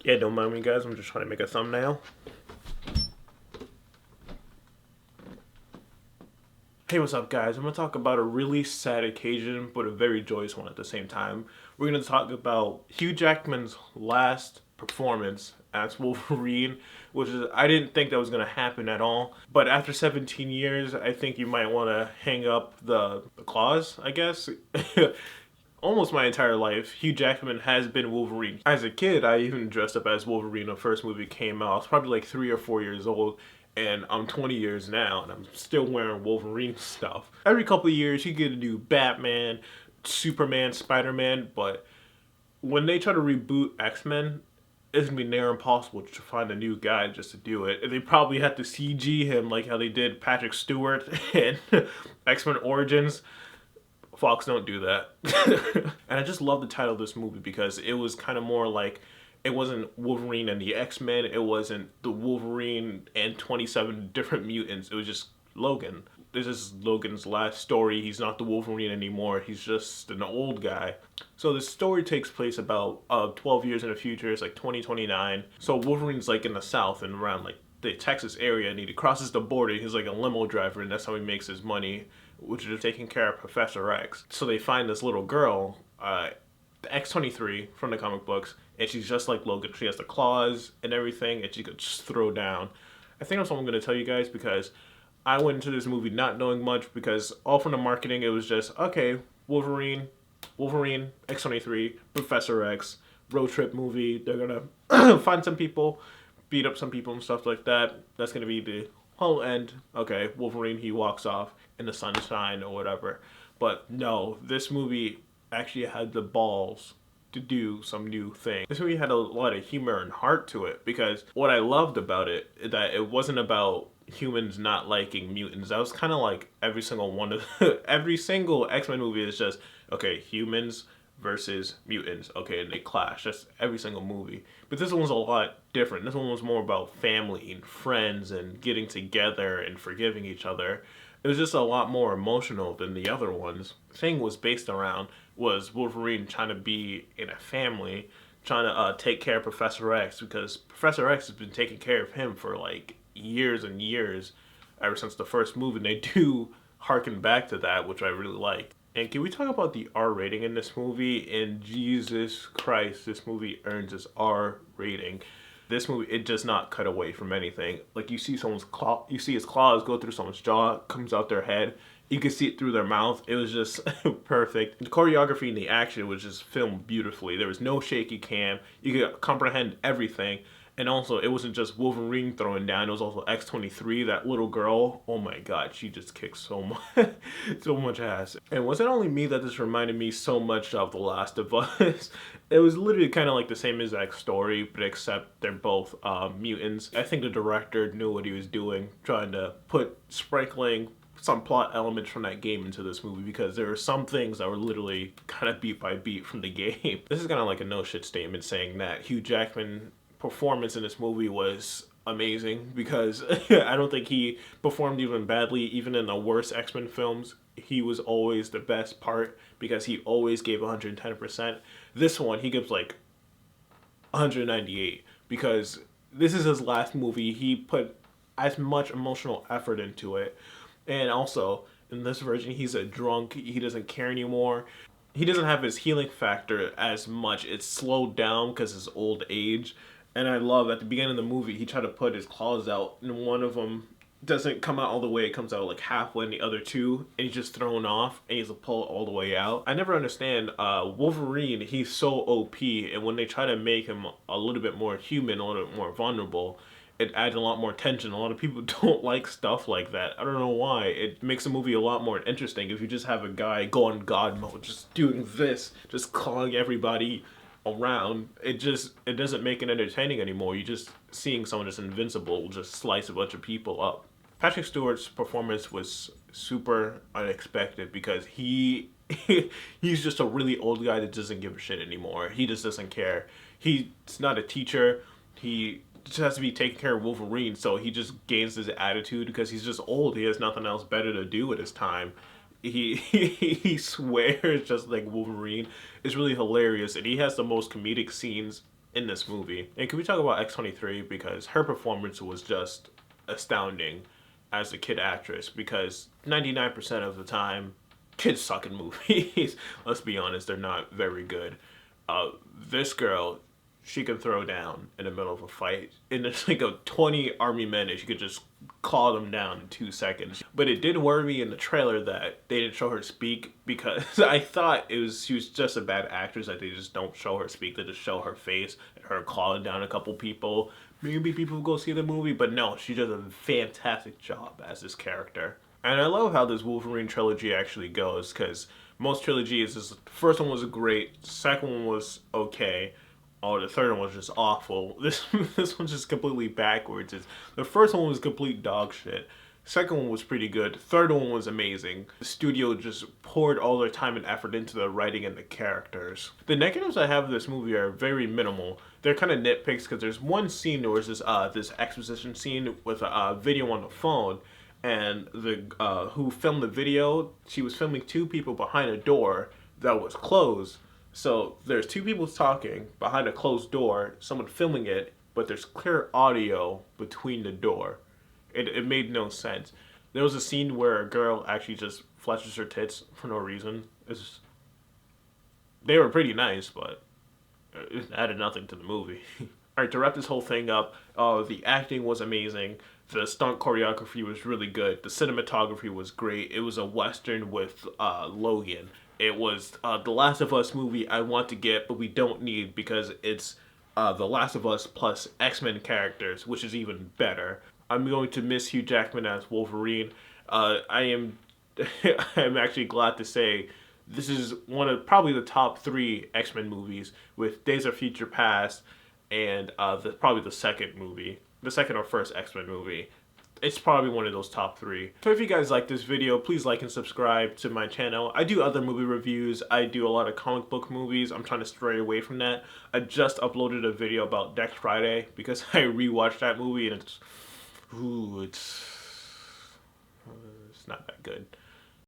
Yeah, don't mind me, guys. I'm just trying to make a thumbnail. Hey, what's up, guys? I'm gonna talk about a really sad occasion, but a very joyous one at the same time. We're gonna talk about Hugh Jackman's last performance as Wolverine, which is I didn't think that was gonna happen at all. But after 17 years, I think you might want to hang up the claws, I guess. Almost my entire life, Hugh Jackman has been Wolverine. As a kid, I even dressed up as Wolverine when the first movie came out. I was probably like 3 or 4 years old, and I'm 20 years now, and I'm still wearing Wolverine stuff. Every couple of years, you get a new Batman, Superman, Spider-Man, but when they try to reboot X-Men, it's gonna be near impossible to find a new guy just to do it. And they probably had to CG him like how they did Patrick Stewart in X-Men Origins. Fox don't do that. And I just love the title of this movie because it was kind of more like it wasn't Wolverine and the X-Men, it wasn't the Wolverine and 27 different mutants. It was just Logan. This is Logan's last story. He's not the Wolverine anymore. He's just an old guy. So the story takes place about 12 years in the future. It's like 2029. So Wolverine's like in the South and around like the Texas area, and he crosses the border. He's like a limo driver, and that's how he makes his money, which is taking care of Professor X. So they find this little girl, X-23 from the comic books, and she's just like Logan. She has the claws and everything, and she could just throw down. I think that's what I'm going to tell you guys because I went into this movie not knowing much because all from the marketing, it was just, okay, Wolverine, X-23, Professor X, road trip movie. They're going to find some people, beat up some people and stuff like that. That's going to be the whole end. Okay, Wolverine, he walks off in the sunshine or whatever. But no, this movie actually had the balls to do some new thing. This movie had a lot of humor and heart to it because what I loved about it is that it wasn't about humans not liking mutants. That was kind of like every single one of every single X-Men movie is just okay, humans versus mutants. Okay, and they clash. That's every single movie. But this one was a lot different. This one was more about family and friends and getting together and forgiving each other. It was just a lot more emotional than the other ones. The thing was based around was Wolverine trying to be in a family, trying to take care of Professor X because Professor X has been taking care of him for like years and years, ever since the first movie. And they do harken back to that, which I really like. And can we talk about the R rating in this movie? And Jesus Christ, this movie earns its R rating. This movie, it does not cut away from anything. Like you see someone's claw, you see his claws go through someone's jaw, comes out their head. You can see it through their mouth. It was just perfect. The choreography and the action was just filmed beautifully. There was no shaky cam. You could comprehend everything. And also, it wasn't just Wolverine throwing down. It was also X-23, that little girl. Oh my god, she just kicked so much, so much ass. And was it only me that this reminded me so much of The Last of Us? It was literally kind of like the same exact story, but except they're both mutants. I think the director knew what he was doing, trying to sprinkling some plot elements from that game into this movie because there are some things that were literally kind of beat by beat from the game. This is kind of like a no shit statement saying that Hugh Jackman performance in this movie was amazing because I don't think he performed even badly. Even in the worst X-Men films, he was always the best part because he always gave 110%. This one, he gives like 198 because this is his last movie. He put as much emotional effort into it. And also, in this version, he's a drunk. He doesn't care anymore. He doesn't have his healing factor as much. It's slowed down because of his old age. And I love at the beginning of the movie, he tried to put his claws out, and one of them doesn't come out all the way. It comes out like halfway, and the other two, and he's just thrown off, and he has to pull it all the way out. I never understand. Wolverine, he's so OP, and when they try to make him a little bit more human, a little bit more vulnerable, it adds a lot more tension. A lot of people don't like stuff like that. I don't know why. It makes the movie a lot more interesting if you just have a guy go on God mode, just doing this, just clawing everybody around. It doesn't make it entertaining anymore. You're just seeing someone just invincible just slice a bunch of people up. Patrick Stewart's performance was super unexpected because he's just a really old guy that doesn't give a shit anymore. He just doesn't care. He's not a teacher. He just has to be taking care of Wolverine, so he just gains his attitude because he's just old. He has nothing else better to do with his time. He swears just like Wolverine. It's really hilarious, and he has the most comedic scenes in this movie. And can we talk about X-23, because her performance was just astounding as a kid actress, because 99% of the time kids suck in movies. Let's be honest, they're not very good. This girl, she can throw down in the middle of a fight. And there's like a 20 army men and she could just claw them down in 2 seconds. But it did worry me in the trailer that they didn't show her speak, because I thought she was just a bad actress, that they just don't show her speak. They just show her face and her clawing down a couple people. Maybe people will go see the movie, but no, she does a fantastic job as this character. And I love how this Wolverine trilogy actually goes, because most trilogies, the first one was great, the second one was okay, oh, the third one was just awful. This one's just completely backwards. The first one was complete dog shit. Second one was pretty good. Third one was amazing. The studio just poured all their time and effort into the writing and the characters. The negatives I have of this movie are very minimal. They're kind of nitpicks, because there's one scene where there's this exposition scene with a video on the phone, and the who filmed the video, she was filming two people behind a door that was closed. So there's two people talking behind a closed door, someone filming it, but there's clear audio between the door. It made no sense. There was a scene where a girl actually just flashes her tits for no reason. They were pretty nice, but it added nothing to the movie. Alright, to wrap this whole thing up, the acting was amazing. The stunt choreography was really good. The cinematography was great. It was a Western with Logan. It was the Last of Us movie I want to get, but we don't need, because it's the Last of Us plus X-Men characters, which is even better. I'm going to miss Hugh Jackman as Wolverine. I am I'm actually glad to say this is one of probably the top 3 X-Men movies, with Days of Future Past and probably the second movie. The second or first X-Men movie. It's probably one of those top 3. So if you guys like this video, please like and subscribe to my channel. I do other movie reviews. I do a lot of comic book movies. I'm trying to stray away from that. I just uploaded a video about Next Friday, because I rewatched that movie and it's not that good.